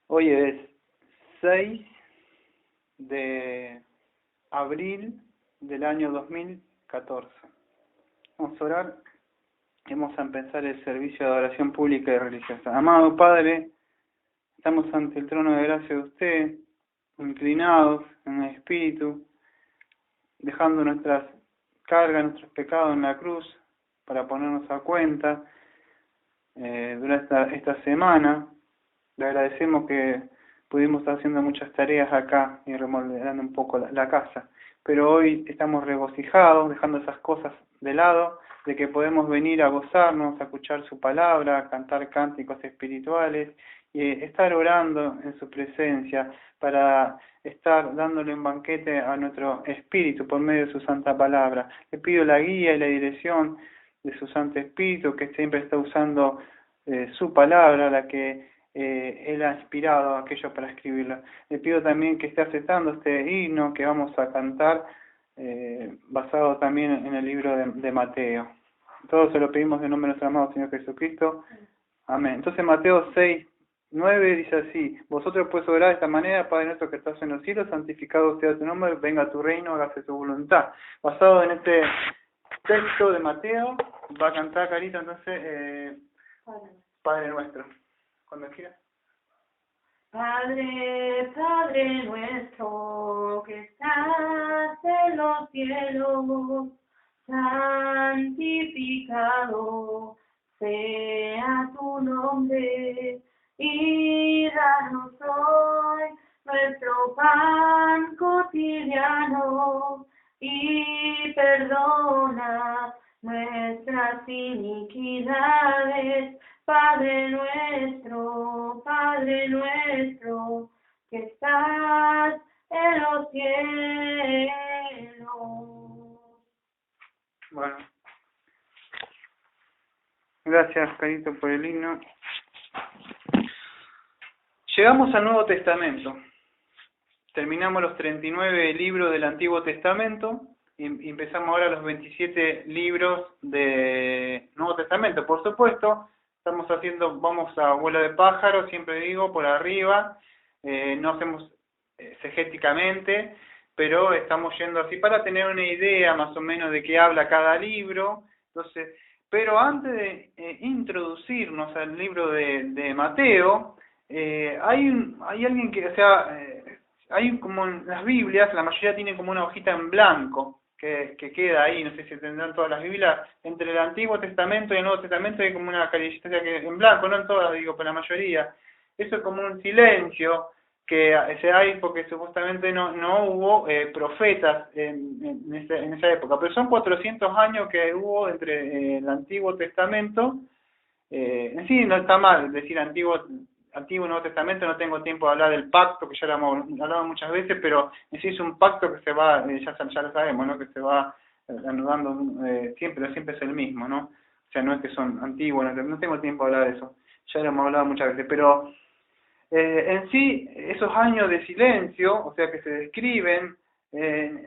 Hoy es 6 de abril del año 2014. Vamos a orar y vamos a empezar el servicio de adoración pública y religiosa. Amado Padre, estamos ante el trono de gracia de usted, inclinados en el Espíritu, dejando nuestras cargas, nuestros pecados en la cruz para ponernos a cuenta durante esta semana. Le agradecemos que pudimos estar haciendo muchas tareas acá y remodelando un poco la casa, pero hoy estamos regocijados, dejando esas cosas de lado, de que podemos venir a gozarnos, a escuchar su palabra, a cantar cánticos espirituales y estar orando en su presencia para estar dándole un banquete a nuestro espíritu por medio de su santa palabra. Le pido la guía y la dirección de su Santo Espíritu, que siempre está usando su palabra, la que Él ha inspirado a aquellos para escribirla. Le pido también que esté aceptando este himno que vamos a cantar, basado también en el libro de Mateo. Todos se lo pedimos en nombre de nuestro amado Señor Jesucristo. Amén. Entonces Mateo 6:9 dice así: vosotros pues orar de esta manera: Padre nuestro que estás en los cielos, santificado sea tu nombre, venga a tu reino, hágase tu voluntad. Basado en este texto de Mateo, va a cantar Carita entonces Padre nuestro. Cuando quiera. Padre, Padre nuestro que estás en los cielos, santificado sea tu nombre, y danos hoy nuestro pan cotidiano, y perdona nuestras iniquidades, Padre nuestro, que estás en los cielos. Bueno. Gracias, Carito, por el himno. Llegamos al Nuevo Testamento. Terminamos los 39 libros del Antiguo Testamento y empezamos ahora los 27 libros del Nuevo Testamento. Por supuesto, vamos a vuelo de pájaro, siempre digo, por arriba. No hacemos exegéticamente, pero estamos yendo así para tener una idea más o menos de qué habla cada libro. Entonces, pero antes de introducirnos al libro de Mateo, hay alguien que, hay como en las Biblias, la mayoría tienen como una hojita en blanco que queda ahí, no sé si tendrán todas las Biblias, entre el Antiguo Testamento y el Nuevo Testamento hay como una callecita que en blanco, no en todas, digo, pero la mayoría. Eso es como un silencio que se hay porque supuestamente no hubo profetas en esa época, pero son 400 años que hubo entre el Antiguo Testamento. En sí no está mal decir Antiguo y Nuevo Testamento, no tengo tiempo de hablar del pacto, que ya lo hemos hablado muchas veces, pero en sí es un pacto que se va, ya lo sabemos, ¿no? Que se va anudando siempre es el mismo, ¿no? O sea, no es que son antiguos, no tengo tiempo de hablar de eso, ya lo hemos hablado muchas veces, pero en sí, esos años de silencio, o sea, que se describen,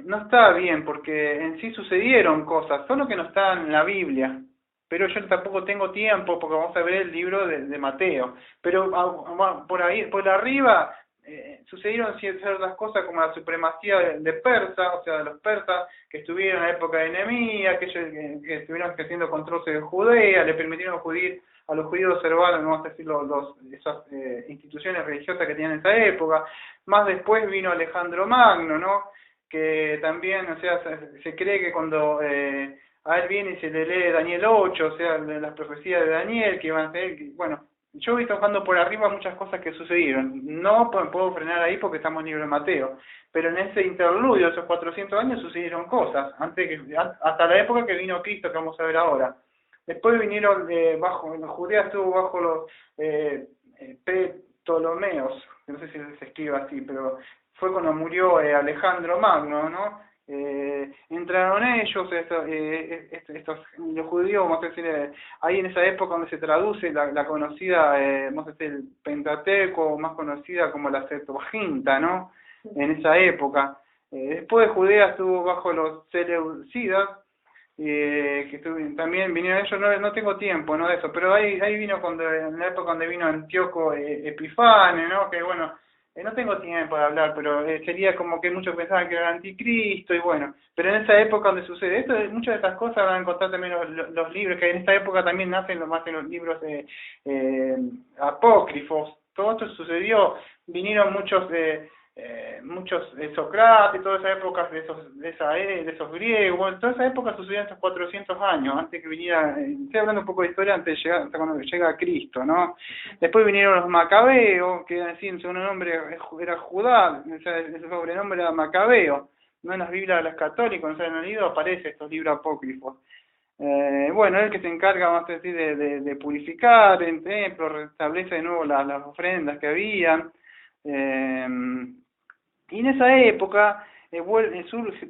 no está bien, porque en sí sucedieron cosas, solo que no están en la Biblia. Pero yo tampoco tengo tiempo, porque vamos a ver el libro de Mateo. Pero por ahí, por arriba, sucedieron ciertas cosas como la supremacía de Persa, o sea, de los persas que estuvieron en la época de Nehemías, aquellos que estuvieron haciendo control de Judea, le permitieron a los judíos observar, no vamos a decir, esas instituciones religiosas que tenían en esa época. Más después vino Alejandro Magno, ¿no? Que también, o sea, se cree que cuando a él viene y se le lee Daniel 8, o sea, las profecías de Daniel, que van a ser, bueno, yo voy tocando por arriba muchas cosas que sucedieron. No puedo frenar ahí porque estamos en el libro de Mateo, pero en ese interludio, esos 400 años, sucedieron cosas, hasta la época que vino Cristo, que vamos a ver ahora. Después vinieron Judea estuvo bajo los Ptolomeos, no sé si se escribe así, pero fue cuando murió Alejandro Magno, ¿no? Entraron ellos, los judíos, vamos a decir, ahí en esa época donde se traduce la conocida, vamos a decir, el Pentateuco, más conocida como la Septuaginta, ¿no? En esa época. Después Judea estuvo bajo los Seleucidas, también vinieron ellos, no tengo tiempo, ¿no? De eso, pero ahí vino en la época donde vino Antíoco Epifane, ¿no? Que bueno, no tengo tiempo de hablar, pero sería como que muchos pensaban que era el anticristo, y bueno, pero en esa época donde sucede esto, muchas de estas cosas van a encontrar también los libros, que en esta época también nacen los libros apócrifos. Todo esto sucedió, vinieron muchos Sócrates, toda esa época de esos griegos, bueno, toda esa época sucedió en estos 400 años, antes que viniera, estoy hablando un poco de historia antes de llegar, hasta cuando llega Cristo, ¿no? Después vinieron los macabeos, que decían, su nombre era Judá, ese sobrenombre era Macabeo, no en las Biblias de los católicos, no se han leído, aparece estos libros apócrifos. Bueno, él que se encarga, vamos a decir, de purificar el templo, restablece de nuevo las ofrendas que habían. Y en esa época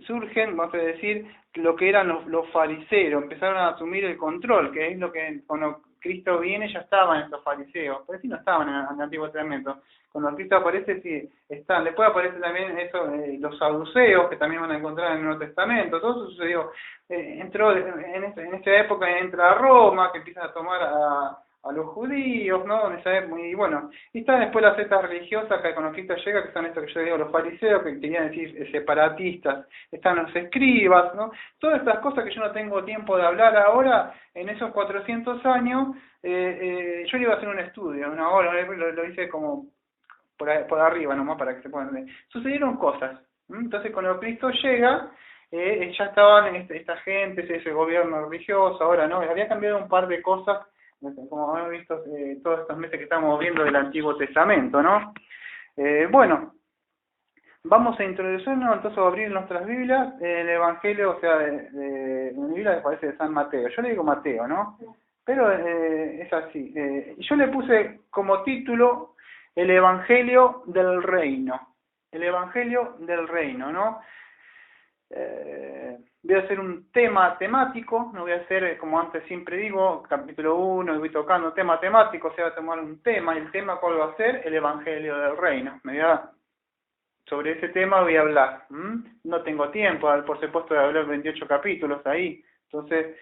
surgen, vamos a decir, lo que eran los fariseos, empezaron a asumir el control, que es lo que cuando Cristo viene ya estaban estos fariseos, pero sí no estaban en el Antiguo Testamento. Cuando Cristo aparece sí están. Después aparece también los saduceos, que también van a encontrar en el Nuevo Testamento. Todo eso sucedió. Entró en esta época, entra a Roma, que empieza a tomar a los judíos, ¿no? En esa época, y bueno, y están después las sectas religiosas que cuando Cristo llega, que son estos que yo digo, los fariseos, que querían decir separatistas, están los escribas, ¿no? Todas estas cosas que yo no tengo tiempo de hablar ahora, en esos 400 años, yo le iba a hacer un estudio, una hora, lo hice como por arriba nomás para que se puedan ver. Sucedieron cosas, entonces cuando Cristo llega, ya estaban esta gente, ese gobierno religioso, ahora no, había cambiado un par de cosas, como hemos visto todos estos meses que estamos viendo del Antiguo Testamento, ¿no? Bueno, vamos a introducirnos, entonces a abrir nuestras Biblias, el Evangelio, o sea, de mi Biblia me parece de San Mateo. Yo le digo Mateo, ¿no? Pero es así. Yo le puse como título el Evangelio del Reino. El Evangelio del Reino, ¿no? Voy a hacer un tema temático, no voy a hacer, como antes siempre digo, capítulo 1, voy tocando tema temático, o sea, voy a tomar un tema, y el tema ¿cuál va a ser? El Evangelio del Reino. Sobre ese tema voy a hablar. No tengo tiempo, por supuesto, de hablar 28 capítulos ahí, entonces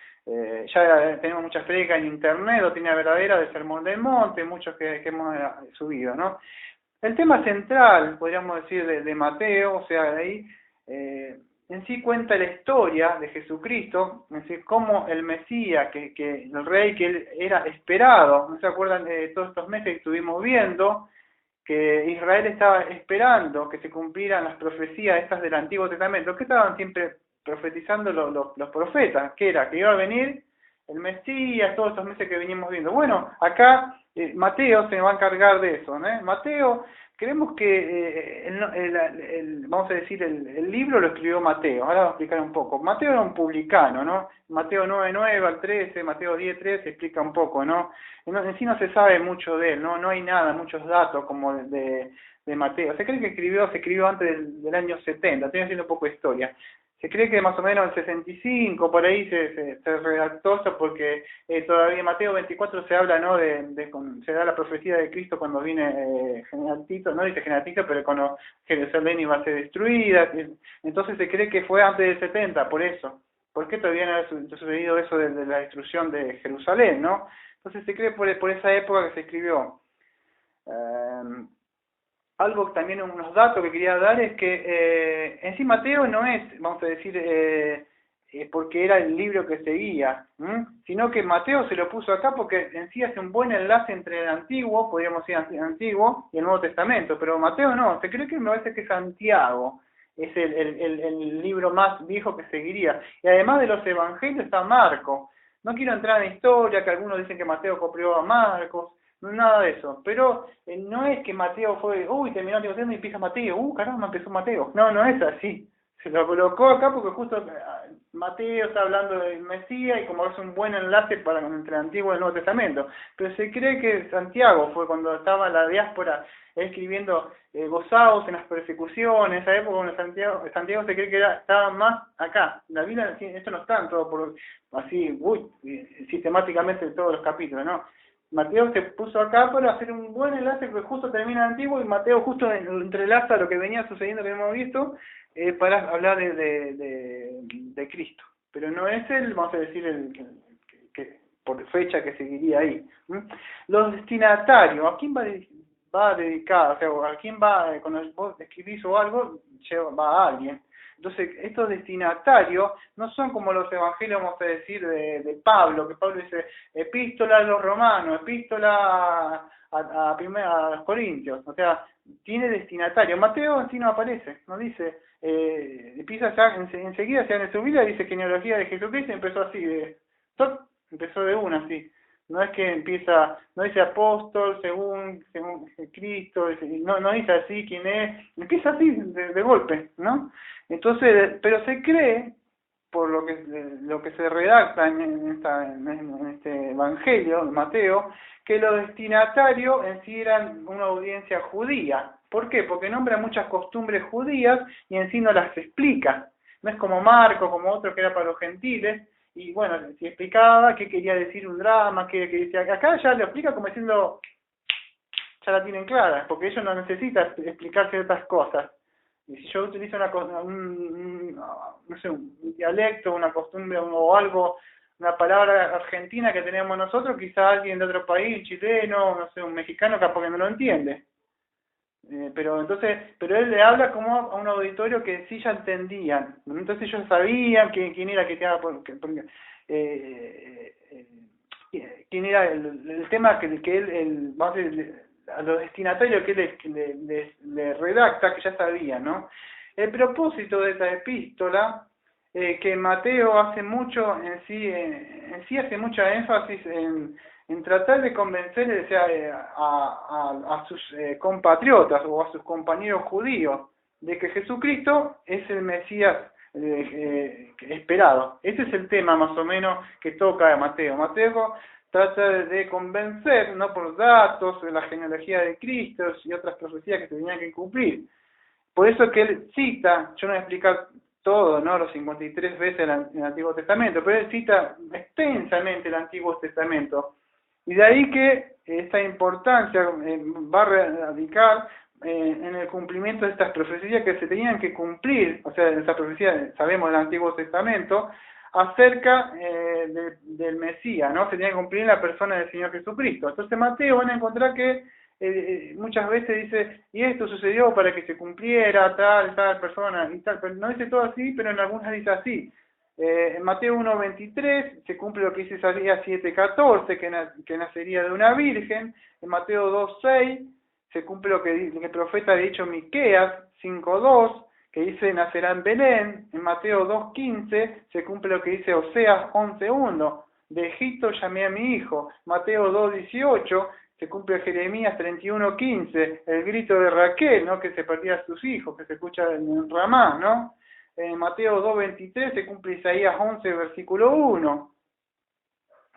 ya tenemos muchas predicas en internet, doctrina verdadera del Sermón del Monte, muchos que hemos subido, ¿no? El tema central, podríamos decir, de Mateo, o sea, de ahí, en sí cuenta la historia de Jesucristo, es decir, cómo el Mesías, que el rey que él era esperado, ¿no se acuerdan de todos estos meses que estuvimos viendo? Que Israel estaba esperando que se cumplieran las profecías estas del Antiguo Testamento, que estaban siempre profetizando los profetas, que era que iba a venir el Mesías, todos estos meses que venimos viendo. Bueno, acá Mateo se va a encargar de eso, ¿no? Mateo, creemos que, vamos a decir, el libro lo escribió Mateo. Ahora voy a explicar un poco. Mateo era un publicano, ¿no? Mateo 9:9 al 13, Mateo 10:3 explica un poco, ¿no? En sí no se sabe mucho de él, no hay nada, muchos datos como de Mateo. Se cree que se escribió antes del año 70, estoy haciendo un poco de historia. Se cree que más o menos en 65, por ahí se redactó eso, porque todavía en Mateo 24 se habla, ¿no? Se da la profecía de Cristo cuando viene General Tito, no dice General Tito, pero cuando Jerusalén iba a ser destruida. Entonces se cree que fue antes del 70, por eso. ¿Por qué todavía no ha sucedido eso de la destrucción de Jerusalén, no? Entonces se cree por esa época que se escribió. Algo también, unos datos que quería dar es que en sí Mateo no es, vamos a decir, porque era el libro que seguía, sino que Mateo se lo puso acá porque en sí hace un buen enlace entre el Antiguo, podríamos decir el Antiguo, y el Nuevo Testamento, pero Mateo no, se cree que me parece que Santiago es el libro más viejo que seguiría. Y además de los Evangelios está Marcos. No quiero entrar en historia, que algunos dicen que Mateo copió a Marcos, nada de eso, pero no es que Mateo fue, terminó el Antiguo Testamento y empieza Mateo, caramba, empezó Mateo. No es así. Se lo colocó acá porque justo Mateo está hablando del Mesías y como es un buen enlace entre el Antiguo y el Nuevo Testamento. Pero se cree que Santiago fue cuando estaba la diáspora escribiendo gozados en las persecuciones, esa época cuando Santiago se cree que estaba más acá. La Biblia, esto no está en todo así, sistemáticamente en todos los capítulos, ¿no? Mateo se puso acá para hacer un buen enlace porque justo termina el Antiguo y Mateo justo entrelaza lo que venía sucediendo que hemos visto para hablar de Cristo. pero no es el, vamos a decir, que por fecha que seguiría ahí. Los destinatarios, ¿a quién va dedicado? O sea, ¿a quién va, cuando vos escribís o algo, va a alguien? Entonces, estos destinatarios no son como los evangelios, vamos a decir, de Pablo, que Pablo dice, epístola a los romanos, epístola a los corintios, o sea, tiene destinatario. Mateo en sí no aparece, no dice, empieza ya, enseguida se en su vida, dice genealogía de Jesucristo, y empezó así, empezó de una así. No es que empieza, no dice apóstol según Cristo, no dice así quién es, empieza así de golpe, ¿no? Entonces, pero se cree, por lo que se redacta en este evangelio de Mateo, que los destinatarios en sí eran una audiencia judía. ¿Por qué? Porque nombra muchas costumbres judías y en sí no las explica. No es como Marco, como otro que era para los gentiles. Y bueno, si explicaba qué quería decir un drama, qué decía, acá ya lo explica como diciendo, ya la tienen clara, porque ellos no necesitan explicar ciertas cosas. Y si yo utilizo no sé, un dialecto, una costumbre o algo, una palabra argentina que tenemos nosotros, quizá alguien de otro país, chileno, no sé, un mexicano, capaz que no lo entiende. Pero él le habla como a un auditorio que sí ya entendían. Entonces ellos sabían quién era que te daba quién era el tema que él a los destinatarios que él le redacta, que ya sabía, ¿no? El propósito de esta epístola, que Mateo hace mucho en sí hace mucha énfasis en tratar de convencer, o sea, a sus compatriotas o a sus compañeros judíos de que Jesucristo es el Mesías esperado. Ese es el tema más o menos que toca a Mateo. Mateo trata de convencer, no por datos, de la genealogía de Cristo y otras profecías que se tenían que cumplir. Por eso que él cita, yo no voy a explicar todo, ¿no? Los 53 veces en el Antiguo Testamento, pero él cita extensamente el Antiguo Testamento. Y de ahí que esta importancia va a radicar en el cumplimiento de estas profecías que se tenían que cumplir, o sea, esa profecía, sabemos del Antiguo Testamento, acerca del Mesías, ¿no? Se tenía que cumplir en la persona del Señor Jesucristo. Entonces Mateo van a encontrar que muchas veces dice, y esto sucedió para que se cumpliera tal persona y tal, pero no dice todo así, pero en algunas dice así. En Mateo 1:23 se cumple lo que dice Isaías 7:14, que nacería de una virgen. En Mateo 2:6 se cumple lo que el profeta ha dicho Miqueas 5:2, que dice nacerá en Belén. En Mateo 2:15 se cumple lo que dice Oseas 11:1, de Egipto llamé a mi hijo. Mateo 2:18 se cumple Jeremías 31:15, el grito de Raquel, ¿no? Que se perdía a sus hijos, que se escucha en Ramá, ¿no? En Mateo 2:23 se cumple Isaías 11, versículo 1,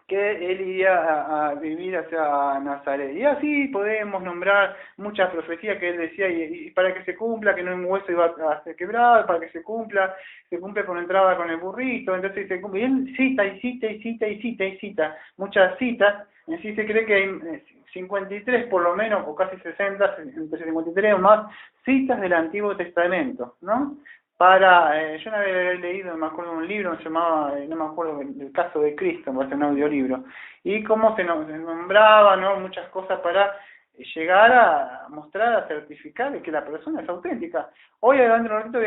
que él iría a vivir hacia Nazaret. Y así podemos nombrar muchas profecías que él decía, y para que se cumpla, que no un hueso iba a ser quebrado, para que se cumple cuando entraba con el burrito, entonces se cumple. Y él cita muchas citas. En sí se cree que hay 53 por lo menos, o casi 60, entre 53 o más, citas del Antiguo Testamento, ¿no? Yo una vez había leído, me acuerdo, un libro que se llamaba, no me acuerdo, el caso de Cristo, me parece un audiolibro, y cómo se nombraba, ¿no? Muchas cosas para llegar a mostrar, a certificar de que la persona es auténtica. Hoy, dentro de un ratito,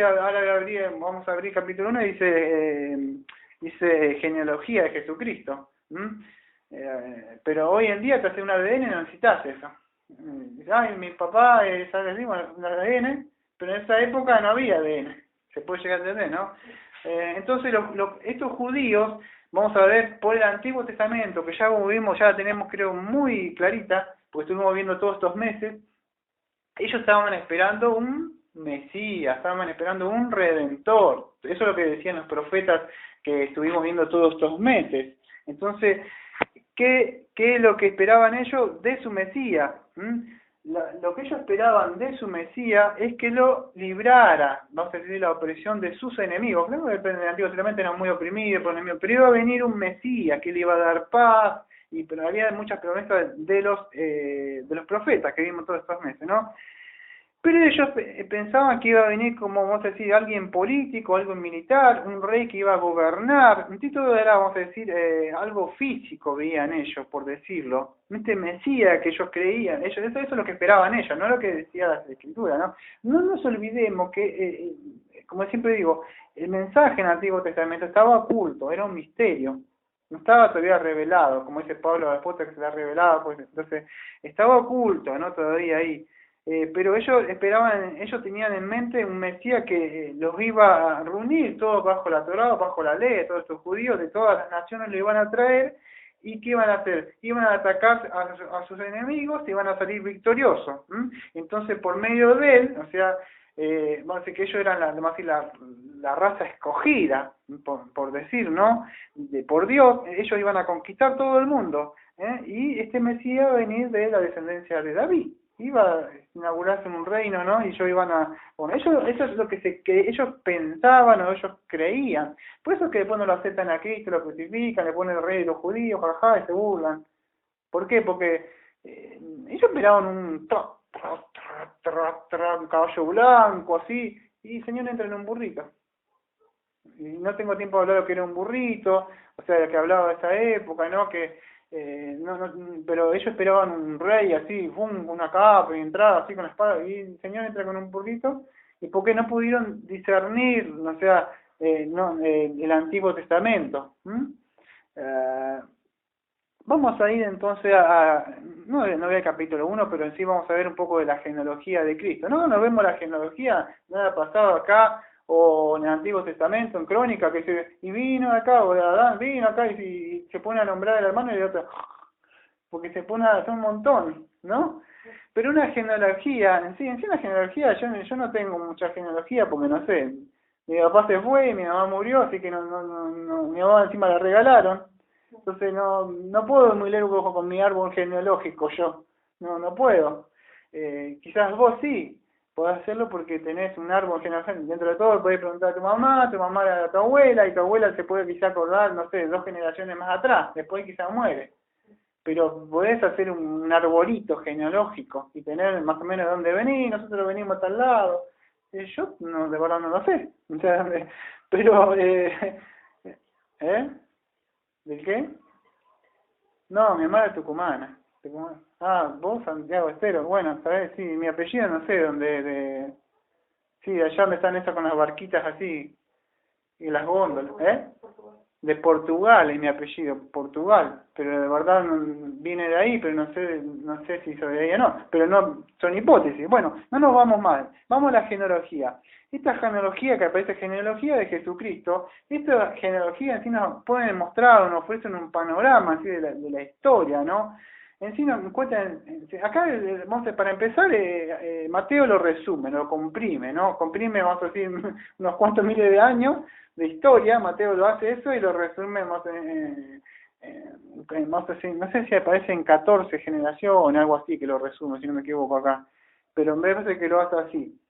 vamos a abrir capítulo 1 y dice genealogía de Jesucristo. Pero hoy en día te hace un ADN y no necesitas eso. Ay, mi papá es un ADN, pero en esa época no había ADN. Se puede llegar a entender, ¿no? Entonces, estos judíos, vamos a ver por el Antiguo Testamento, que ya como vimos, ya la tenemos creo muy clarita, porque estuvimos viendo todos estos meses, ellos estaban esperando un Mesías, estaban esperando un Redentor. Eso es lo que decían los profetas que estuvimos viendo todos estos meses. Entonces, ¿qué es lo que esperaban ellos de su Mesías? Lo que ellos esperaban de su Mesías es que lo librara, vamos a decir, la opresión de sus enemigos. Claro que en el Antiguo Testamento eran muy oprimidos por enemigos, pero iba a venir un Mesías que le iba a dar paz, pero había muchas promesas de los profetas que vimos todos estos meses, ¿no? Pero ellos pensaban que iba a venir como, vamos a decir, alguien político, algo militar, un rey que iba a gobernar. Un título era, vamos a decir, algo físico, veían ellos, por decirlo. Este Mesías que ellos creían, eso es lo que esperaban ellos, no lo que decía la Escritura, ¿no? No nos olvidemos que, como siempre digo, el mensaje en el Antiguo Testamento estaba oculto, era un misterio. No estaba todavía revelado, como dice Pablo, después que se le ha revelado, pues entonces estaba oculto, ¿no? Todavía ahí. Pero ellos esperaban, ellos tenían en mente un Mesías que los iba a reunir todos bajo la Torá, bajo la ley, de todos estos judíos, de todas las naciones lo iban a traer, y ¿qué iban a hacer? Iban a atacar a sus enemigos y iban a salir victoriosos. Entonces, por medio de él, o sea, vamos a decir que ellos eran la raza escogida, por decir, ¿no? Por Dios, ellos iban a conquistar todo el mundo, y este Mesías iba a venir de la descendencia de David. Iba a inaugurarse un reino, ¿no? Y ellos iban a... Bueno, eso es lo que ellos pensaban o ellos creían. Por eso es que después no lo aceptan a Cristo, lo crucifican, le ponen el rey de los judíos, jaja, y se burlan. ¿Por qué? Porque ellos esperaban un caballo blanco, así, y el Señor entra en un burrito. Y no tengo tiempo de hablar de lo que era un burrito, o sea, de que hablaba de esa época, ¿no? Que pero ellos esperaban un rey así, una capa y entrada así con la espada, y el Señor entra con un burrito, y porque no pudieron discernir, o sea, el Antiguo Testamento. Vamos a ir entonces no voy al capítulo 1, pero en sí vamos a ver un poco de la genealogía de Cristo. No nos vemos la genealogía, nada pasado acá, o en el Antiguo Testamento, en Crónica, y vino acá, o Adán vino acá, y se pone a nombrar al hermano y el otro, porque se pone a hacer un montón, ¿no? Pero una genealogía, en sí una genealogía, yo no tengo mucha genealogía, porque no sé, mi papá se fue, mi mamá murió, así que mi mamá encima la regalaron. Entonces no puedo ir muy lejos con mi árbol genealógico yo, no puedo. Quizás vos sí, podés hacerlo porque tenés un árbol genealógico. Dentro de todo podés preguntar a tu mamá a tu abuela, y tu abuela se puede quizás acordar, no sé, 2 generaciones más atrás, después quizás muere. Pero podés hacer un arbolito genealógico y tener más o menos de dónde venís, nosotros venimos a tal lado. Yo de verdad no lo sé. O sea, pero, ¿del qué? No, mi madre es tucumana. Ah, vos, Santiago Estero. Bueno, sabés, sí, mi apellido no sé dónde, sí, allá donde están esas con las barquitas así, y las góndolas, De Portugal es mi apellido, Portugal, pero de verdad viene de ahí, pero no sé si soy de ahí o no, pero no, son hipótesis. Bueno, no nos vamos mal, vamos a la genealogía. Esta genealogía que aparece, genealogía de Jesucristo, esta genealogía en sí nos puede mostrar, nos ofrecen un panorama así de la historia, ¿no? En sí nos cuentan, acá para empezar, Mateo lo resume, lo comprime, ¿no? Comprime, vamos a decir, unos cuantos miles de años de historia. Mateo lo hace eso y lo resume, no sé si aparece en 14 generaciones, algo así, que lo resume, si no me equivoco acá, pero me parece que lo hace así.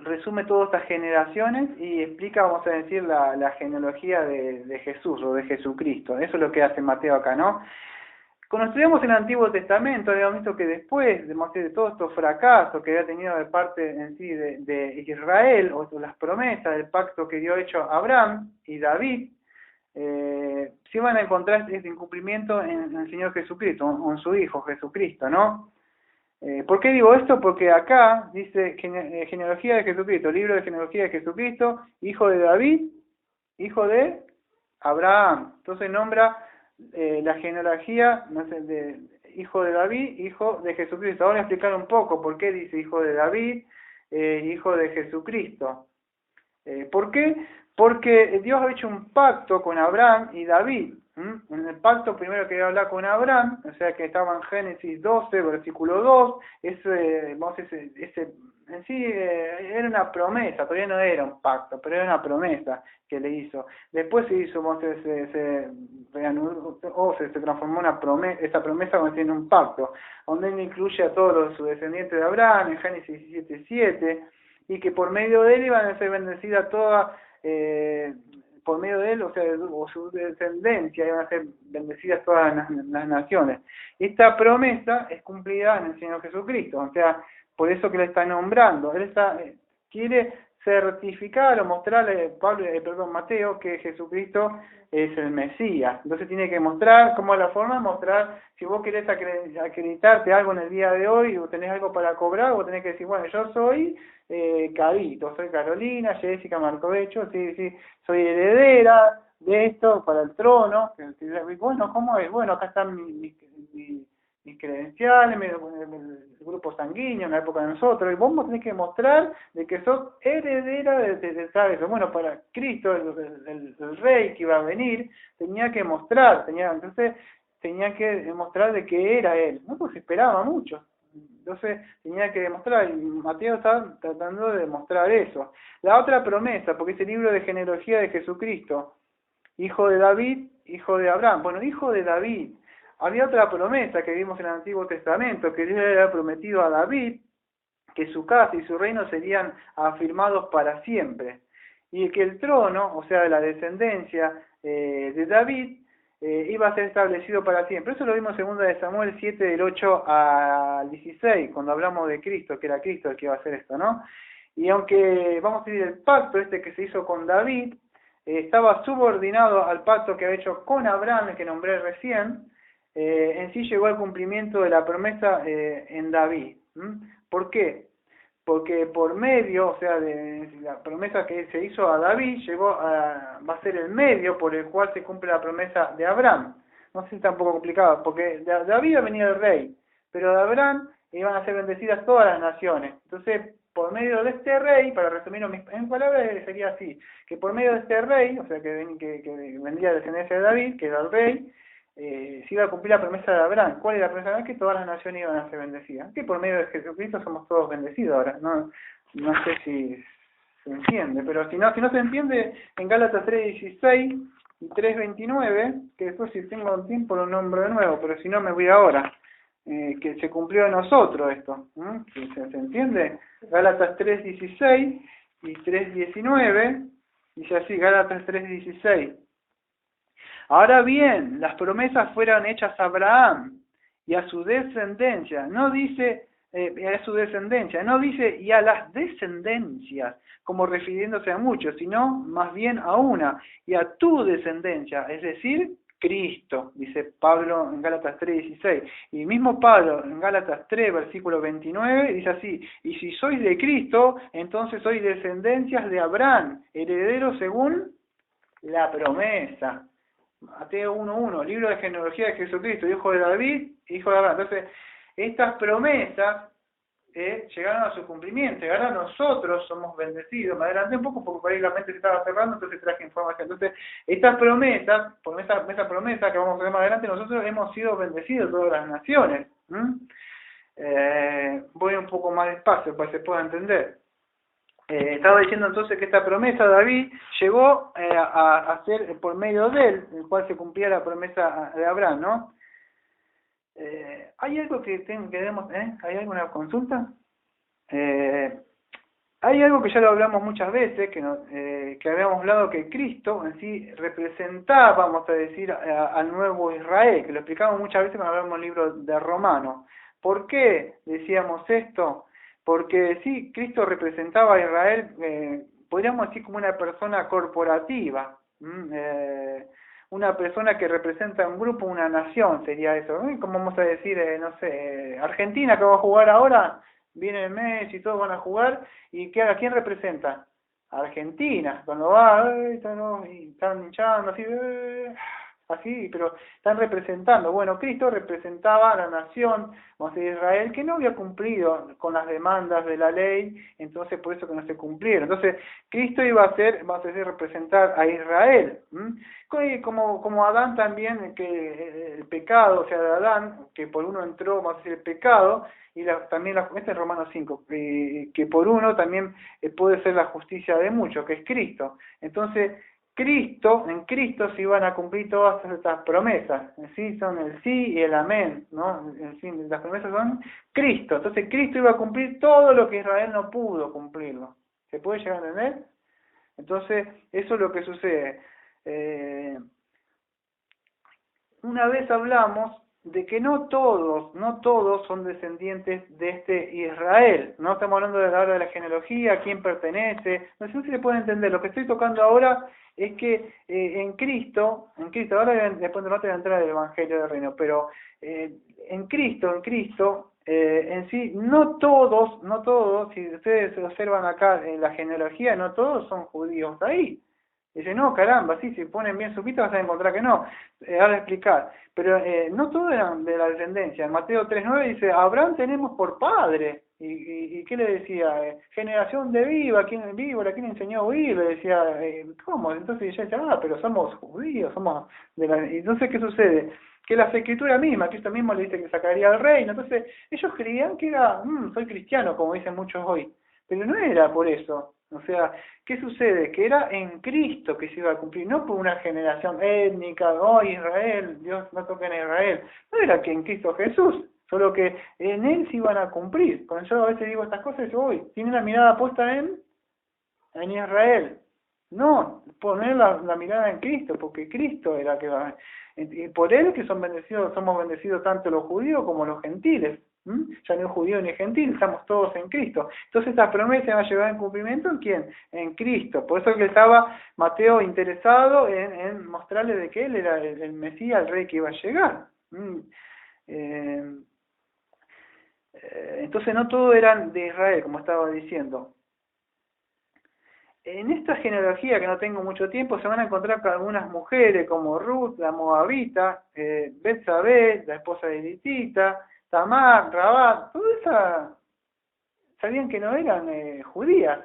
Resume todas estas generaciones y explica, vamos a decir, la genealogía de Jesús o de Jesucristo. Eso es lo que hace Mateo acá, ¿no? Cuando estudiamos el Antiguo Testamento, habíamos visto que después de todos estos fracasos que había tenido de parte en sí de Israel, o las promesas del pacto que dio hecho Abraham y David, se iban a encontrar este incumplimiento en el Señor Jesucristo, o en su Hijo Jesucristo, ¿no? ¿Por qué digo esto? Porque acá dice genealogía de Jesucristo, libro de genealogía de Jesucristo, hijo de David, hijo de Abraham. Entonces nombra la genealogía, no sé, de hijo de David, hijo de Jesucristo. Ahora voy a explicar un poco por qué dice hijo de David, hijo de Jesucristo. ¿Por qué? Porque Dios ha hecho un pacto con Abraham y David. En el pacto primero que iba a hablar con Abraham, o sea que estaba en Génesis 12, versículo 2, en sí era una promesa, todavía no era un pacto, pero era una promesa que le hizo. Después se hizo, se reanudó, se transformó una promesa, esa promesa en un pacto, donde él incluye a todos sus descendientes de Abraham, en Génesis 17:7, y que por medio de él iban a ser bendecidas por medio de él, o sea, o su descendencia, iban a ser bendecidas todas las naciones. Esta promesa es cumplida en el Señor Jesucristo, o sea, por eso que le está nombrando. Él quiere certificar o mostrarle, Mateo, que Jesucristo es el Mesías. Entonces tiene que mostrar, ¿cómo es la forma? Mostrar, si vos querés acreditarte algo en el día de hoy, o tenés algo para cobrar, vos tenés que decir, bueno, yo soy Carito, soy Carolina, Jessica Marcovecho, sí, soy heredera de esto para el trono. Bueno, ¿cómo es? Bueno, acá están mis credenciales, el grupo sanguíneo en la época de nosotros, y vos tenés que mostrar de que sos heredera de tal eso. Bueno, para Cristo, el rey que iba a venir, tenía que mostrar, entonces tenía que demostrar de que era él, no pues esperaba mucho. Entonces tenía que demostrar, y Mateo está tratando de demostrar eso. La otra promesa, porque ese libro de genealogía de Jesucristo, hijo de David, hijo de Abraham. Bueno, hijo de David. Había otra promesa que vimos en el Antiguo Testamento, que Dios le había prometido a David, que su casa y su reino serían afirmados para siempre. Y que el trono, o sea, la descendencia de David, iba a ser establecido para siempre. Eso lo vimos en 2 de Samuel 7, del 8 al 16, cuando hablamos de Cristo, que era Cristo el que iba a hacer esto, ¿no? Y aunque, vamos a decir, el pacto que se hizo con David, estaba subordinado al pacto que había hecho con Abraham, el que nombré recién, en sí llegó al cumplimiento de la promesa en David. ¿Por qué? Porque por medio, o sea, de la promesa que se hizo a David, va a ser el medio por el cual se cumple la promesa de Abraham. No sé si está un poco complicado, porque de David iba a venir el rey, pero de Abraham iban a ser bendecidas todas las naciones. Entonces, por medio de este rey, para resumirlo en palabras, sería así, que por medio de este rey, o sea, que vendría de descendencia de David, que era el rey, se iba a cumplir la promesa de Abraham. ¿Cuál era la promesa de Abraham? Que todas las naciones iban a ser bendecidas. Que por medio de Jesucristo somos todos bendecidos ahora. No sé si se entiende, pero si no se entiende, en Gálatas 3:16 y 3:29, que después si tengo tiempo lo nombro de nuevo, pero si no me voy ahora, que se cumplió en nosotros esto. ¿Se entiende? Gálatas 3:16 y 3:19, dice así, Gálatas 3:16. Ahora bien, las promesas fueron hechas a Abraham y a su descendencia. No dice a su descendencia, no dice y a las descendencias, como refiriéndose a muchos, sino más bien a una, y a tu descendencia, es decir, Cristo, dice Pablo en Gálatas 3:16. Y mismo Pablo en Gálatas 3, versículo 29, dice así, y si sois de Cristo, entonces sois descendencias de Abraham, herederos según la promesa. Mateo 1:1, libro de genealogía de Jesucristo, hijo de David, hijo de Abraham. Entonces, estas promesas llegaron a su cumplimiento, y ahora nosotros somos bendecidos. Me adelanté un poco porque por ahí la mente se estaba cerrando, entonces traje información. Entonces, estas promesas, por esa promesa que vamos a ver más adelante, nosotros hemos sido bendecidos todas las naciones. Voy un poco más despacio para que se pueda entender. Estaba diciendo entonces que esta promesa David llegó a ser por medio de él, el cual se cumplía la promesa de Abraham, ¿no? ¿Hay algo que debemos, ¿hay alguna consulta? Hay algo que ya lo hablamos muchas veces, que habíamos hablado que Cristo en sí representaba, vamos a decir, al nuevo Israel, que lo explicamos muchas veces cuando hablamos del libro de Romanos. ¿Por qué decíamos esto? Porque sí, Cristo representaba a Israel, podríamos decir como una persona corporativa, una persona que representa un grupo, una nación, sería eso. Como vamos a decir, no sé, Argentina que va a jugar ahora, viene Messi y todos van a jugar, y ¿a quién representa? Argentina, cuando va, y están hinchando así, pero están representando. Bueno, Cristo representaba a la nación, vamos a decir, Israel, que no había cumplido con las demandas de la ley, entonces por eso que no se cumplieron. Entonces, Cristo iba a ser, vamos a decir, representar a Israel. Como Adán también, que el pecado, o sea, de Adán, que por uno entró, vamos a decir, el pecado, y también este es Romanos 5, que por uno también puede ser la justicia de muchos, que es Cristo. Entonces, en Cristo se iban a cumplir todas estas promesas, ¿sí? Son el sí y el amén, ¿no? En fin, las promesas son Cristo. Entonces Cristo iba a cumplir todo lo que Israel no pudo cumplirlo. ¿Se puede llegar a entender? Entonces, eso es lo que sucede. Una vez hablamos de que no todos son descendientes de este Israel. No estamos hablando de la hora de la genealogía, a quién pertenece. No sé si se puede entender. Lo que estoy tocando ahora es que en Cristo, ahora después de un rato voy a entrar al Evangelio del Reino, pero en Cristo, en sí, no todos, si ustedes observan acá en la genealogía, no todos son judíos ahí. Dice, no, caramba, sí, si ponen bien su pista vas a encontrar que no. Ahora voy a explicar. Pero no todos eran de la descendencia. En Mateo 3:9 dice, Abraham tenemos por padre. ¿Y qué le decía? Generación de víbora, ¿quién enseñó a huir? Le decía, ¿cómo? Entonces ella decía, pero somos judíos, somos de la... Entonces, ¿qué sucede? Que la escritura misma, Cristo mismo le dice que sacaría el reino. Entonces, ellos creían que era, soy cristiano, como dicen muchos hoy. Pero no era por eso. O sea, ¿qué sucede? Que era en Cristo que se iba a cumplir, no por una generación étnica, Israel, Dios no toca en Israel. No era que en Cristo Jesús, solo que en Él se iban a cumplir. Cuando yo a veces digo estas cosas, yo voy, tiene la mirada puesta en Israel. No, poner la mirada en Cristo, porque Cristo era que va. Y por Él que somos bendecidos tanto los judíos como los gentiles. Ya no es judío ni gentil, estamos todos en Cristo. Entonces esta promesa va a llevar en cumplimiento ¿en quién? En Cristo. Por eso que estaba Mateo interesado en mostrarle de que él era el Mesías, el rey que iba a llegar. Entonces no todos eran de Israel, como estaba diciendo. En esta genealogía, que no tengo mucho tiempo, se van a encontrar con algunas mujeres como Ruth, la Moabita, Betsabé, la esposa de Elitita, Tamar, Rabat, todas esas sabían que no eran judías,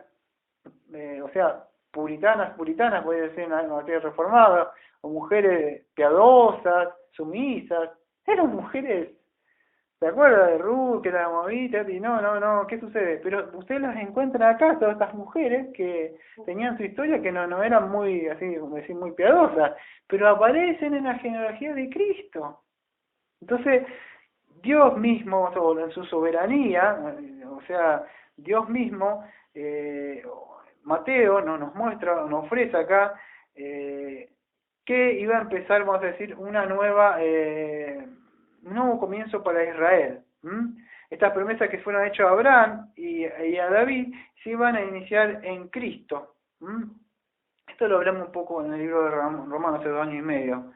o sea, puritanas, puede decir en la materia reformada, o mujeres piadosas, sumisas, eran mujeres, ¿se acuerda de Ruth, que era Moabita? Y no, ¿qué sucede? Pero ustedes las encuentran acá, todas estas mujeres que tenían su historia que no eran muy, así como decir, muy piadosas, pero aparecen en la genealogía de Cristo. Entonces, Dios mismo, en su soberanía, o sea, Dios mismo, Mateo nos muestra, nos ofrece acá, que iba a empezar, vamos a decir, un nuevo comienzo para Israel. Estas promesas que fueron hechas a Abraham y a David se iban a iniciar en Cristo. Esto lo hablamos un poco en el libro de Romanos hace 2 años y medio.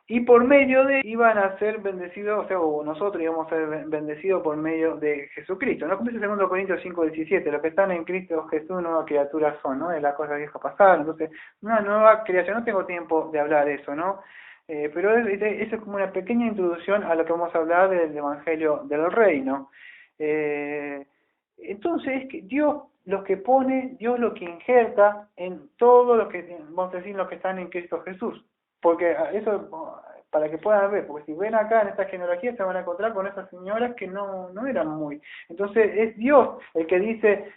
Y por medio de iban a ser bendecidos, o nosotros íbamos a ser bendecidos por medio de Jesucristo. ¿No? Como dice 2 Corintios 5:17, los que están en Cristo Jesús nuevas criaturas son, ¿no? De las cosas viejas pasadas. Entonces, una nueva creación, no tengo tiempo de hablar de eso, ¿no? Pero eso es como una pequeña introducción a lo que vamos a hablar del Evangelio del Reino. Entonces, es que Dios lo que pone, Dios lo que injerta en todo lo que, vamos a decir, los que están en Cristo Jesús. Porque eso, para que puedan ver, porque si ven acá en esta genealogía se van a encontrar con esas señoras que no eran muy. Entonces es Dios el que dice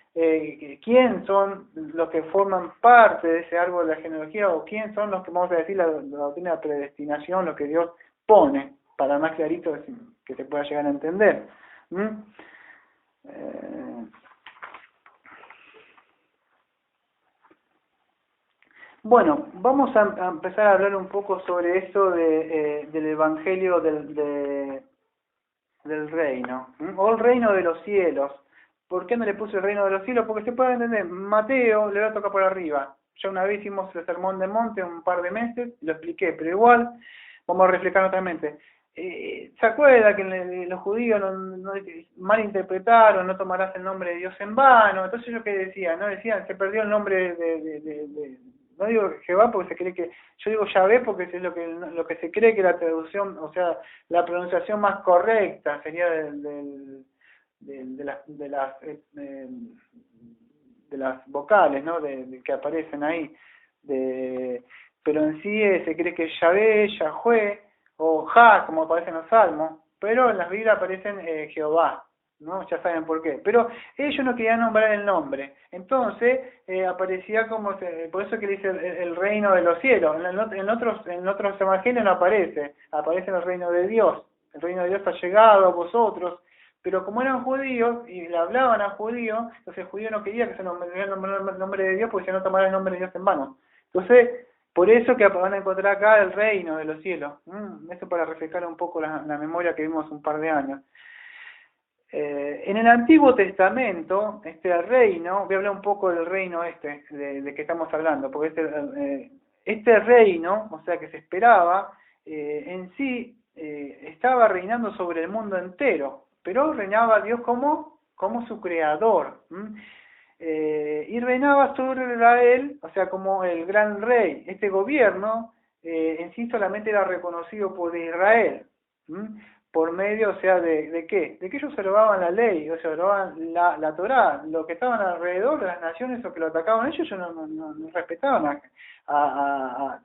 quién son los que forman parte de ese árbol de la genealogía, o quién son los que, vamos a decir, la doctrina de predestinación, lo que Dios pone, para más clarito que se pueda llegar a entender. Bueno, vamos a empezar a hablar un poco sobre esto del Evangelio del reino, o el reino de los cielos. ¿Por qué no le puse el reino de los cielos? Porque se puede entender, Mateo le va a tocar por arriba. Ya una vez hicimos el sermón de monte un par de meses, lo expliqué, pero igual vamos a reflejar nuevamente. ¿Se acuerda que los judíos no malinterpretaron, no tomarás el nombre de Dios en vano? Entonces ellos qué decían, ¿no? Decían, se perdió el nombre no digo Jehová porque se cree que, yo digo Yahvé porque es lo que se cree que la traducción, o sea, la pronunciación más correcta sería de las vocales, ¿no? Que aparecen ahí. Pero en sí se cree que es Yahvé, Yahweh, o Ja, como aparece en los Salmos, pero en las Biblias aparecen Jehová, ¿no? Ya saben por qué. Pero ellos no querían nombrar el nombre. Entonces aparecía como, por eso que dice el reino de los cielos. En otros evangelios no aparece el reino de Dios. El reino de Dios ha llegado a vosotros. Pero como eran judíos y le hablaban a judíos, entonces el judío no quería que se nombrara el nombre de Dios porque si no tomara el nombre de Dios en vano. Entonces, por eso que van a encontrar acá el reino de los cielos. Eso para refrescar un poco la memoria que vimos un par de años. En el Antiguo Testamento, este reino, voy a hablar un poco del reino de que estamos hablando, porque este reino, o sea, que se esperaba, en sí estaba reinando sobre el mundo entero, pero reinaba Dios como su creador. Y reinaba sobre Israel, o sea, como el gran rey. Este gobierno en sí solamente era reconocido por Israel. Por medio, o sea, ¿de qué? De que ellos observaban la ley, o sea, observaban la Torá. Los que estaban alrededor de las naciones o que lo atacaban ellos no respetaban a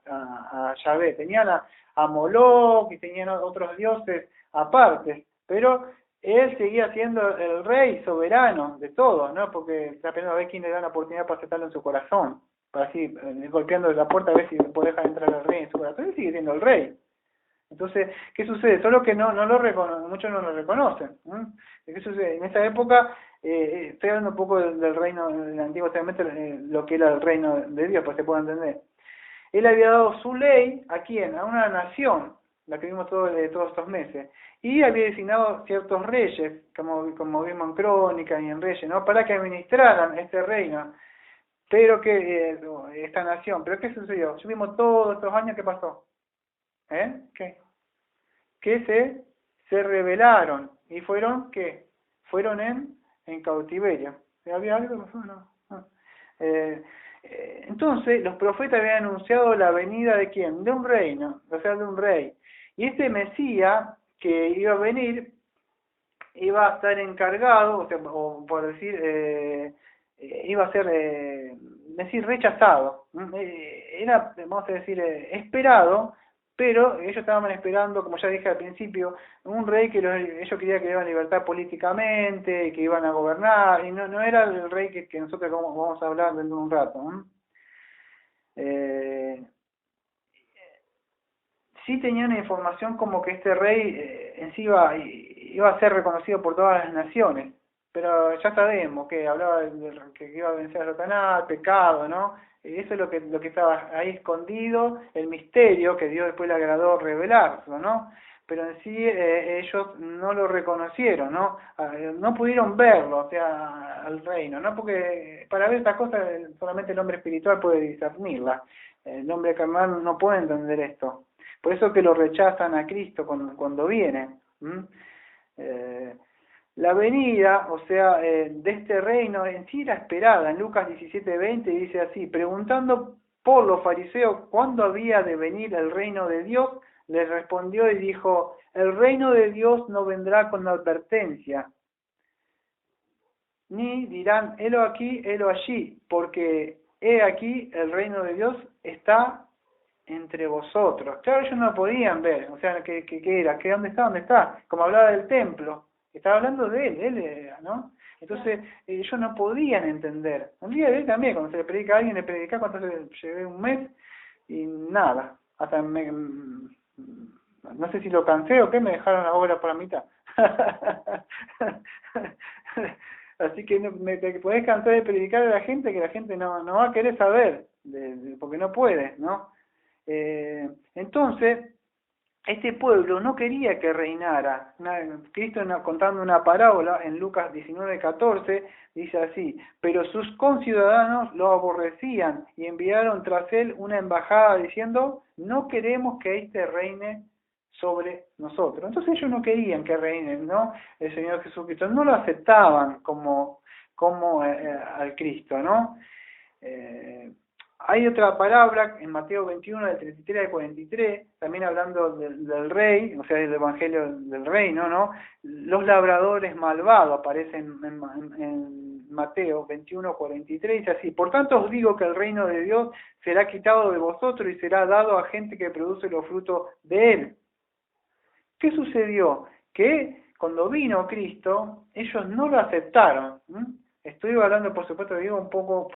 Yahvé. Tenían a Moloch y tenían otros dioses aparte, pero él seguía siendo el rey soberano de todos, ¿no? Porque está pensando a ver quién le da la oportunidad para aceptarlo en su corazón, para así, golpeando la puerta a ver si puede dejar entrar al rey en su corazón. Él sigue siendo el rey. Entonces, ¿qué sucede? Solo que muchos no lo reconocen. ¿Qué sucede? En esa época, estoy hablando un poco del reino del Antiguo Testamento, lo que era el reino de Dios, para que se pueda entender. Él había dado su ley, ¿a quién? A una nación, la que vimos todos estos meses. Y había designado ciertos reyes, como vimos en Crónica y en Reyes, ¿no? Para que administraran este reino. Pero que, esta nación, ¿pero qué sucedió? Vimos todos estos años, ¿qué pasó? ¿Qué? Que se rebelaron y fueron, ¿qué? Fueron en cautiverio. ¿Había algo que pasó? No. Entonces, los profetas habían anunciado la venida de quién? De un reino, o sea, de un rey. Y este Mesías que iba a venir, iba a estar encargado, o sea, o por decir, iba a ser, decir, rechazado. Era, vamos a decir, esperado, pero ellos estaban esperando, como ya dije al principio, un rey que ellos querían que iban a libertad políticamente, que iban a gobernar, y no era el rey que nosotros vamos a hablar dentro de un rato. Sí tenía una información como que este rey en sí iba a ser reconocido por todas las naciones, pero ya sabemos que hablaba que iba a vencer a Satanás, pecado, ¿no? Eso es lo que estaba ahí escondido, el misterio que Dios después le agradó revelarlo, ¿no? Pero en sí ellos no lo reconocieron, ¿no? No pudieron verlo, o sea, al reino, ¿no? Porque para ver estas cosas solamente el hombre espiritual puede discernirla. El hombre carnal no puede entender esto. Por eso que lo rechazan a Cristo cuando viene. La venida, o sea, de este reino en sí era esperada. En Lucas 17:20 dice así: preguntando por los fariseos cuándo había de venir el reino de Dios, les respondió y dijo: el reino de Dios no vendrá con advertencia, ni dirán helo aquí, helo allí, porque he aquí el reino de Dios está entre vosotros. Claro, ellos no podían ver, o sea, ¿qué era? ¿Dónde está? ¿Dónde está? Como hablaba del templo, estaba hablando de él era, ¿no? Entonces, ellos no podían entender. Un día de hoy también, cuando se le predica a alguien, le predica cuánto llevé un mes y nada, hasta no sé si lo cansé o qué, me dejaron la obra por la mitad. Así que te podés cansar de predicar a la gente que la gente no va a querer saber, porque no puede, ¿no? Entonces, este pueblo no quería que reinara. Cristo contando una parábola en Lucas 19:14 dice así: pero sus conciudadanos lo aborrecían y enviaron tras él una embajada diciendo: no queremos que éste reine sobre nosotros. Entonces ellos no querían que reine, ¿no? El Señor Jesucristo, no lo aceptaban como al Cristo, ¿no? Hay otra palabra en Mateo 21, del 33 al 43, también hablando del rey, o sea, del evangelio del reino, ¿no? Los labradores malvados aparecen en Mateo 21, 43, dice así: por tanto os digo que el reino de Dios será quitado de vosotros y será dado a gente que produce los frutos de él. ¿Qué sucedió? Que cuando vino Cristo, ellos no lo aceptaron. Estoy hablando, por supuesto, digo un poco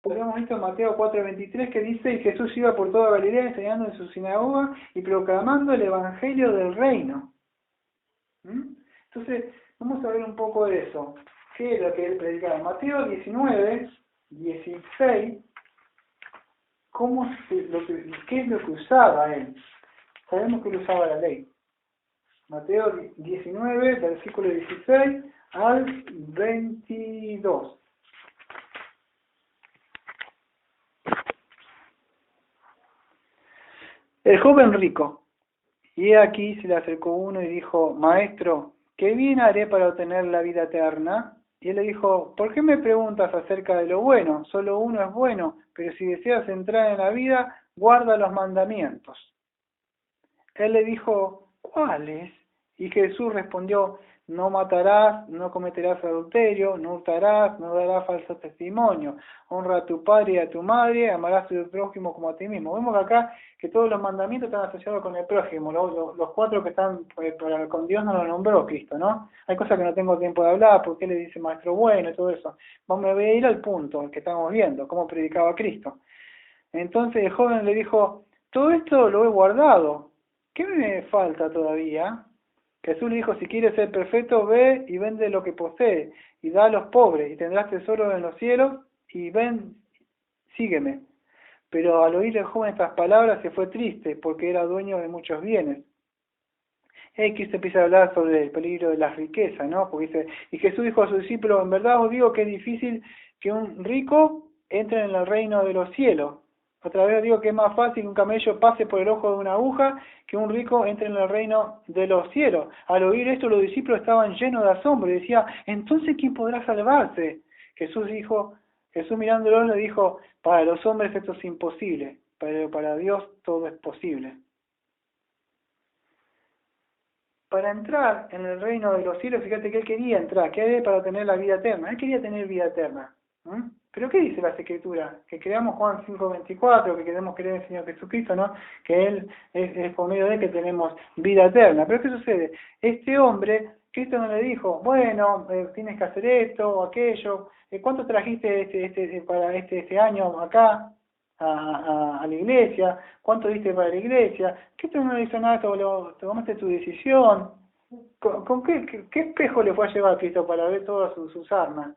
Porque hemos visto en Mateo 4:23 que dice, y Jesús iba por toda Galilea enseñando en su sinagoga y proclamando el evangelio del reino. Entonces, vamos a ver un poco de eso. ¿Qué es lo que él predicaba? Mateo 19:16, ¿qué es lo que usaba él? Sabemos que él usaba la ley. Mateo 19, versículo 16 al 22. El joven rico. Y he aquí se le acercó uno y dijo, Maestro, ¿qué bien haré para obtener la vida eterna? Y él le dijo, ¿por qué me preguntas acerca de lo bueno? Solo uno es bueno, pero si deseas entrar en la vida, guarda los mandamientos. Él le dijo, ¿cuáles? Y Jesús respondió, no matarás, no cometerás adulterio, no hurtarás, no darás falso testimonio, honra a tu padre y a tu madre, amarás a tu prójimo como a ti mismo. Vemos que acá que todos los mandamientos están asociados con el prójimo, los cuatro que están con Dios no lo nombró Cristo, ¿no? Hay cosas que no tengo tiempo de hablar, porque él le dice maestro bueno y todo eso. Vamos a ir al punto, el que estamos viendo, cómo predicaba Cristo. Entonces el joven le dijo, todo esto lo he guardado, ¿qué me falta todavía? Jesús le dijo, si quieres ser perfecto, ve y vende lo que posee, y da a los pobres, y tendrás tesoro en los cielos, y ven, sígueme. Pero al oír el joven estas palabras se fue triste, porque era dueño de muchos bienes. Cristo empieza a hablar sobre el peligro de las riquezas, ¿no? Porque dice, y Jesús dijo a sus discípulos, en verdad os digo que es difícil que un rico entre en el reino de los cielos. Otra vez digo que es más fácil que un camello pase por el ojo de una aguja que un rico entre en el reino de los cielos. Al oír esto, los discípulos estaban llenos de asombro y decían, ¿entonces quién podrá salvarse? Jesús mirándolo le dijo, para los hombres esto es imposible, pero para Dios todo es posible. Para entrar en el reino de los cielos, fíjate que él quería entrar, ¿qué haré para tener la vida eterna? Él quería tener vida eterna. ¿Pero qué dice las Escrituras? Que creamos Juan 5:24, que queremos creer en el Señor Jesucristo, ¿no? Que Él es por medio de Él que tenemos vida eterna. Pero ¿qué sucede? Este hombre, Cristo no le dijo, bueno, tienes que hacer esto o aquello, ¿cuánto trajiste para este año acá a la iglesia? ¿Cuánto diste para la iglesia? Cristo no le hizo nada, tomaste tu decisión. ¿Con qué espejo le fue a llevar a Cristo para ver todas sus armas?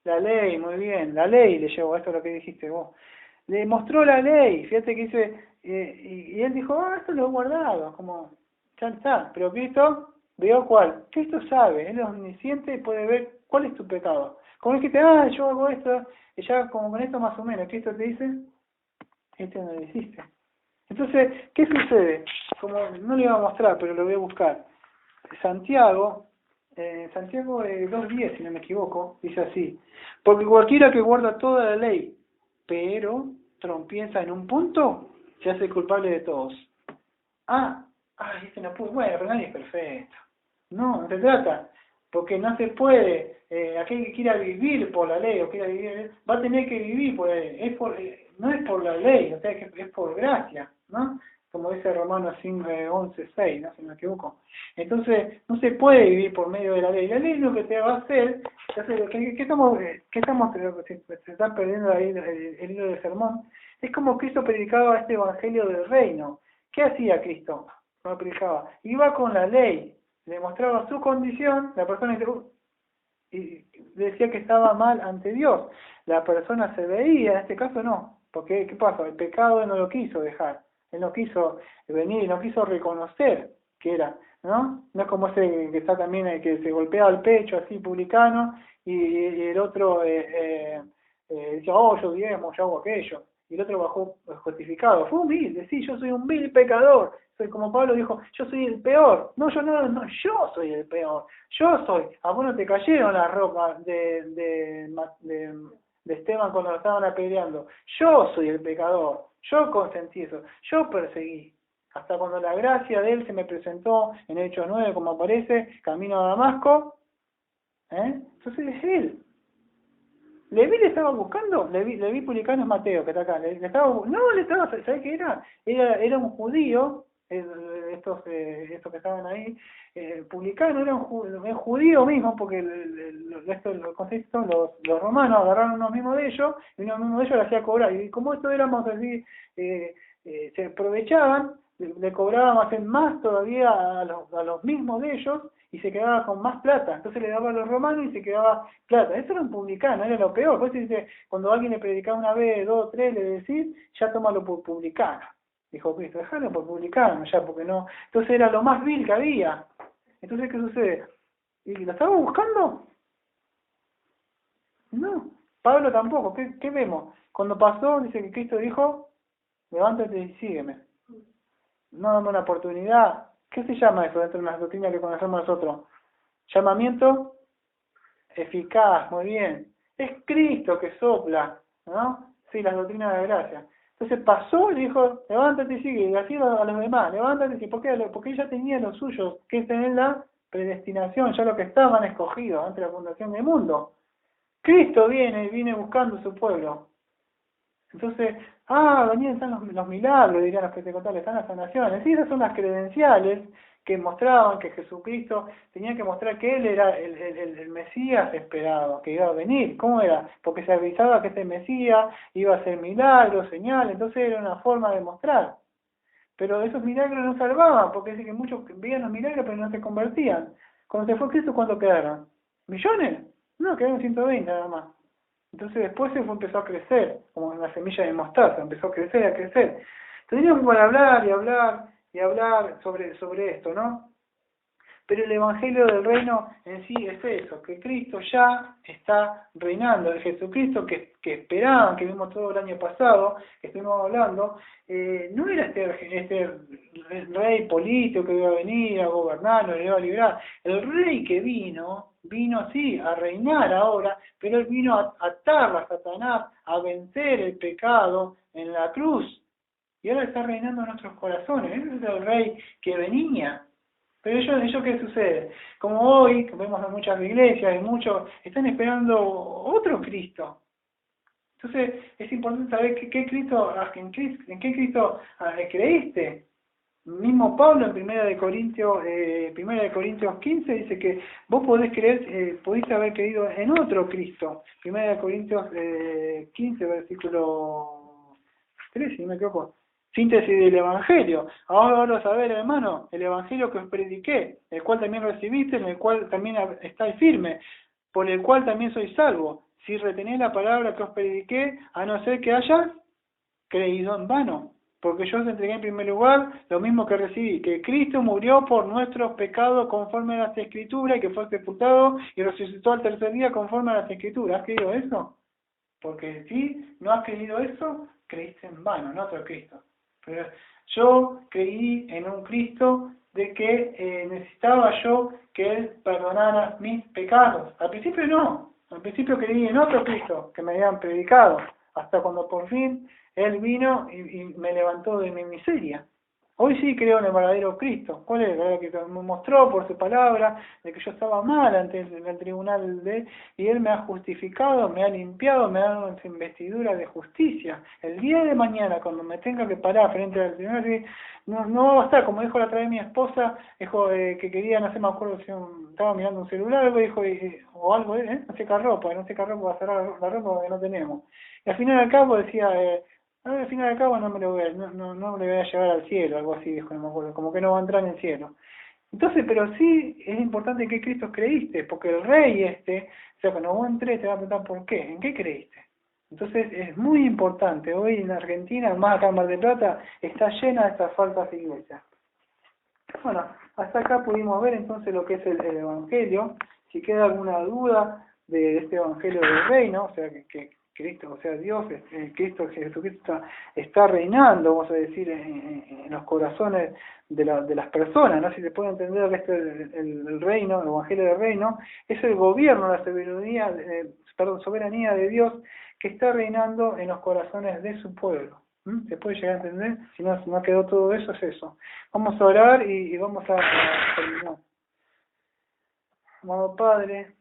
La ley, muy bien, la ley le llevó, esto es lo que dijiste vos. Le mostró la ley, fíjate que dice, y él dijo, esto lo he guardado, como, ya está. Pero Cristo vio cuál. Cristo sabe, él es omnisciente y puede ver cuál es tu pecado. Como es que yo hago esto, y ya como con esto más o menos, Cristo te dice, no lo hiciste. Entonces, ¿qué sucede? Como no lo iba a mostrar, pero lo voy a buscar. Santiago 2:10, si no me equivoco, dice así, porque cualquiera que guarda toda la ley, pero trompieza en un punto, se hace culpable de todos. Este no pudo, bueno, pero nadie es perfecto. No se trata, porque no se puede, aquel que quiera vivir por la ley, o quiera vivir, va a tener que vivir por la ley, no es por la ley, o sea, que es por gracia, ¿no? Como dice Romanos 11:6, ¿no? Si no me equivoco. Entonces, no se puede vivir por medio de la ley. La ley lo que te va a hacer, ¿qué estamos, se está perdiendo ahí el hilo del sermón? Es como Cristo predicaba este evangelio del reino. ¿Qué hacía Cristo? No predicaba. Iba con la ley, le mostraba su condición, la persona y decía que estaba mal ante Dios. La persona se veía, en este caso no. Porque, ¿qué pasa? El pecado él no lo quiso dejar. Él no quiso venir, no quiso reconocer que era, ¿no? No es como ese que está también, que se golpea el pecho así publicano, y el otro decía, yo diezmo, yo hago aquello. Y el otro bajó justificado. Fue humilde, sí, yo soy un vil pecador. Soy como Pablo dijo, yo soy el peor. No, yo soy el peor. Yo soy. A vos no te cayeron las ropas de Esteban cuando lo estaban apedreando. Yo soy el pecador. Yo consentí eso. Yo perseguí. Hasta cuando la gracia de él se me presentó en Hechos 9, como aparece, camino a Damasco. Entonces es él. Leví le estaba buscando, Leví publicano es Mateo, que está acá. ¿Sabés qué era? Era un judío estos que estaban ahí, publicanos, eran judíos mismos, porque el contexto, los romanos agarraron unos mismos de ellos, y unos mismos de ellos le hacía cobrar, y como esto éramos así, se aprovechaban, le cobraban más todavía a los mismos de ellos, y se quedaba con más plata, entonces le daba a los romanos y se quedaba plata. Eso era un publicano, era lo peor. Por eso dice, cuando alguien le predicaba una vez, dos, tres, le decís, ya tómalo por publicano. Dijo Cristo, déjalo por publicano ya, porque no. Entonces era lo más vil que había. Entonces, ¿qué sucede? ¿Y lo estaba buscando? No. Pablo tampoco. ¿Qué vemos? Cuando pasó, dice que Cristo dijo, levántate y sígueme. No dame una oportunidad. ¿Qué se llama eso dentro de las doctrinas que conocemos nosotros? Llamamiento eficaz, muy bien. Es Cristo que sopla, ¿no? Sí, las doctrinas de gracia. Entonces pasó y dijo, levántate y sigue, y así a los demás, levántate y sigue. ¿Por qué? Porque ella tenía los suyos, que es tener la predestinación, ya lo que estaban escogidos antes de la fundación del mundo. Cristo viene buscando su pueblo. Entonces, venían, están los milagros, dirían los pentecostales, están las sanaciones. Sí, esas son las credenciales que mostraban que Jesucristo tenía que mostrar que Él era el Mesías esperado, que iba a venir. ¿Cómo era? Porque se avisaba que este Mesías iba a hacer milagros, señales, entonces era una forma de mostrar. Pero esos milagros no salvaban, porque dice que muchos veían los milagros pero no se convertían. Cuando se fue Cristo, ¿cuánto quedaron? ¿Millones? No, quedaron 120 nada más. Entonces después empezó a crecer, como una semilla de mostaza, empezó a crecer y a crecer. Teníamos para hablar y hablar y hablar sobre esto, ¿no? Pero el Evangelio del Reino en sí es eso, que Cristo ya está reinando, el Jesucristo que esperaban, que vimos todo el año pasado, que estuvimos hablando, no era este rey político que iba a venir a gobernar, no le iba a liberar. El rey que vino sí a reinar ahora, pero él vino a atar a Satanás, a vencer el pecado en la cruz. Y ahora está reinando en nuestros corazones. Ese es el rey que venía. Pero ellos ¿qué sucede? Como hoy, que vemos en muchas iglesias, y muchos están esperando otro Cristo. Entonces, es importante saber en qué Cristo creíste. Mismo Pablo en 1 Corintios 15 dice que vos podés creer, pudiste haber creído en otro Cristo. 1 Corintios 15, versículo 3, si no me equivoco. Síntesis del Evangelio. Ahora saber, hermano, el Evangelio que os prediqué, el cual también recibiste, en el cual también estáis firme, por el cual también sois salvo, si retenéis la palabra que os prediqué, a no ser que hayas creído en vano. Porque yo os entregué en primer lugar lo mismo que recibí, que Cristo murió por nuestros pecados conforme a las Escrituras, y que fue sepultado y resucitó al tercer día conforme a las Escrituras. ¿Has creído eso? Porque si no has creído eso, creíste en vano, en otro Cristo. Pero yo creí en un Cristo de que necesitaba yo que Él perdonara mis pecados. Al principio no, al principio creí en otro Cristo que me habían predicado, hasta cuando por fin Él vino y me levantó de mi miseria. Hoy sí creo en el verdadero Cristo. ¿Cuál es? El que me mostró por su palabra de que yo estaba mal ante el tribunal de Él, y Él me ha justificado, me ha limpiado, me ha dado esa investidura de justicia. El día de mañana, cuando me tenga que parar frente al tribunal, no va a estar, como dijo la otra vez mi esposa, dijo que quería, no sé, me acuerdo si estaba mirando un celular, algo dijo, o algo, no seca ropa va a cerrar la ropa que no tenemos. Y al final al cabo decía, al final de cabo no me lo voy no le voy a llevar al cielo, algo así dijo, no me acuerdo, como que no va a entrar en el cielo. Entonces, pero sí es importante en qué Cristo creíste, porque el rey o sea, cuando vos entres te va a preguntar por qué, ¿en qué creíste? Entonces es muy importante, hoy en Argentina, más acá en Mar del Plata, está llena de estas falsas iglesias. Bueno, hasta acá pudimos ver entonces lo que es el Evangelio. Si queda alguna duda de este Evangelio del Reino, o sea, que Cristo, o sea, Dios, Cristo, Jesucristo está reinando, vamos a decir, en los corazones de las personas, ¿no? Si se puede entender esto, el reino, el Evangelio del Reino, es el gobierno, la soberanía de Dios que está reinando en los corazones de su pueblo. ¿Se puede llegar a entender? Si no quedó todo eso, es eso. Vamos a orar y vamos a terminar. Amado Padre,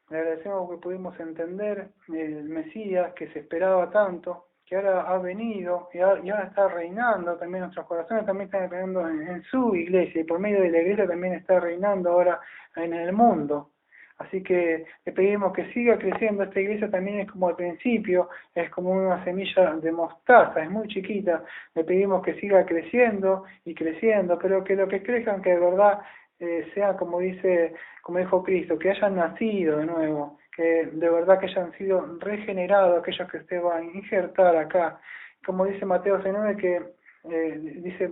le agradecemos que pudimos entender el Mesías que se esperaba tanto, que ahora ha venido y ahora está reinando también nuestros corazones, también está reinando en su iglesia, y por medio de la iglesia también está reinando ahora en el mundo. Así que le pedimos que siga creciendo. Esta iglesia también es como al principio, es como una semilla de mostaza, es muy chiquita. Le pedimos que siga creciendo y creciendo, pero que lo que crezcan, que de verdad sea como dijo Cristo, que hayan nacido de nuevo, que de verdad que hayan sido regenerados aquellos que usted va a injertar acá. Como dice Mateo 6:9, que dice: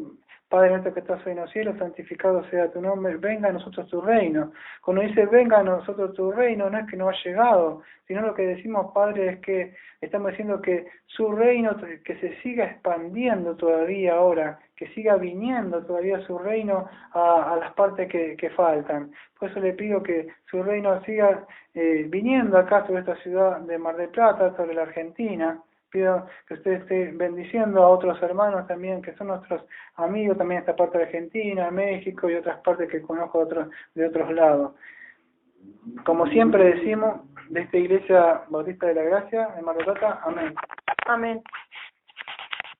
Padre nuestro que estás en los cielos, santificado sea tu nombre, venga a nosotros tu reino. Cuando dice venga a nosotros tu reino, no es que no ha llegado, sino lo que decimos, Padre, es que estamos diciendo que su reino, que se siga expandiendo todavía ahora, que siga viniendo todavía su reino a las partes que faltan. Por eso le pido que su reino siga viniendo acá sobre esta ciudad de Mar del Plata, sobre la Argentina. Pido que usted esté bendiciendo a otros hermanos también, que son nuestros amigos también en esta parte de Argentina, México y otras partes que conozco de otros lados. Como siempre decimos, de esta Iglesia Bautista de la Gracia, en Mar del Plata, amén. Amén.